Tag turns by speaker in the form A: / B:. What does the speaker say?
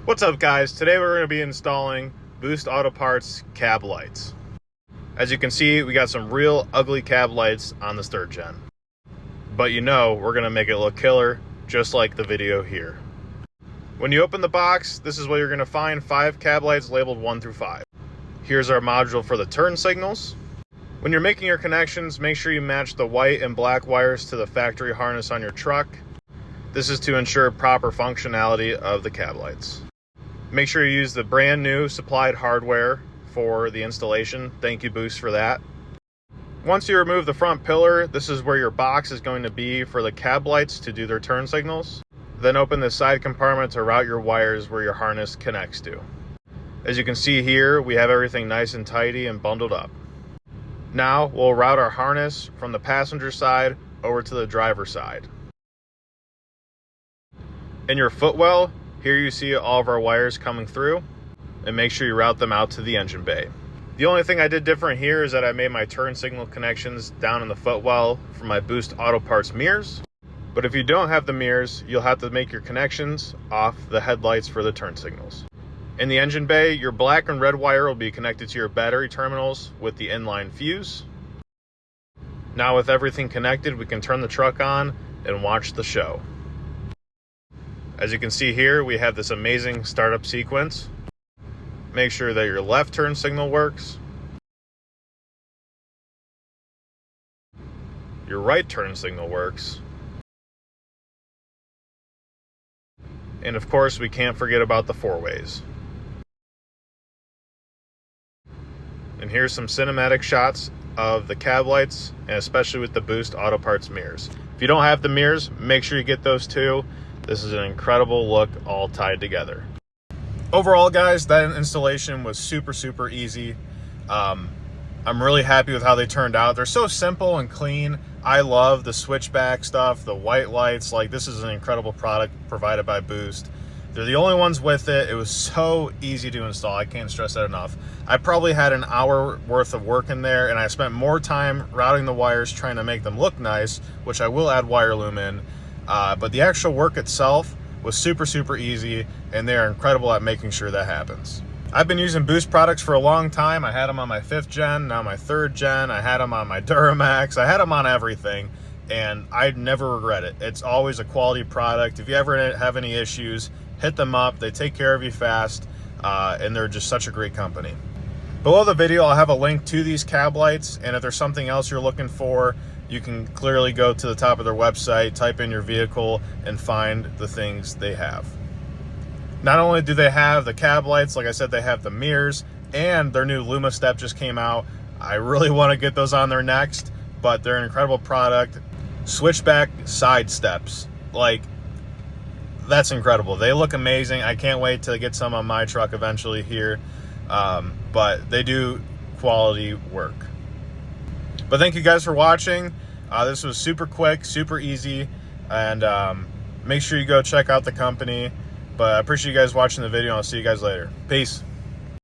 A: What's up, guys? Today we're going to be installing Boost Auto Parts cab lights. As you can see, we got some real ugly cab lights on this third gen. But you know we're going to make it look killer, just like the video here. When you open the box, this is what you're going to find: 5 cab lights labeled 1 through 5. Here's our module for the turn signals. When you're making your connections, make sure you match the white and black wires to the factory harness on your truck. This is to ensure proper functionality of the cab lights. Make sure you use the brand new supplied hardware for the installation. Thank you, Boost, for that. Once you remove the front pillar, this is where your box is going to be for the cab lights to do their turn signals. Then open the side compartment to route your wires where your harness connects to. As you can see here, we have everything nice and tidy and bundled up. Now we'll route our harness from the passenger side over to the driver's side. In your footwell, here you see all of our wires coming through, and make sure you route them out to the engine bay. The only thing I did different here is that I made my turn signal connections down in the footwell for my Boost Auto Parts mirrors. But if you don't have the mirrors, you'll have to make your connections off the headlights for the turn signals. In the engine bay, your black and red wire will be connected to your battery terminals with the inline fuse. Now with everything connected, we can turn the truck on and watch the show. As you can see here, we have this amazing startup sequence. Make sure that your left turn signal works. Your right turn signal works. And of course, we can't forget about the 4-ways. And here's some cinematic shots of the cab lights, and especially with the Boost Auto Parts mirrors. If you don't have the mirrors, make sure you get those too. This is an incredible look all tied together. Overall, guys, that installation was super easy. I'm really happy with how they turned out. They're so simple and clean. I love the switchback stuff, the white lights. Like, this is an incredible product provided by Boost. They're the only ones with it. It was so easy to install. I can't stress that enough. I probably had an hour worth of work in there, and I spent more time routing the wires trying to make them look nice, which I will add wire loom in. But the actual work itself was super easy, and they are incredible at making sure that happens. I've been using Boost products for a long time. I had them on my 5th gen, now my 3rd gen. I had them on my Duramax. I had them on everything, and I never regret it. It's always a quality product. If you ever have any issues, hit them up. They take care of you fast, and they're just such a great company. Below the video, I'll have a link to these cab lights, and if there's something else you're looking for, you can clearly go to the top of their website, type in your vehicle, and find the things they have. Not only do they have the cab lights, like I said, they have the mirrors, and their new Luma Step just came out. I really want to get those on there next, but they're an incredible product. Switchback side steps, like, that's incredible. They look amazing. I can't wait to get some on my truck eventually here, but they do quality work. But thank you guys for watching. This was super quick, super easy, and make sure you go check out the company. But I appreciate you guys watching the video, and I'll see you guys later. Peace.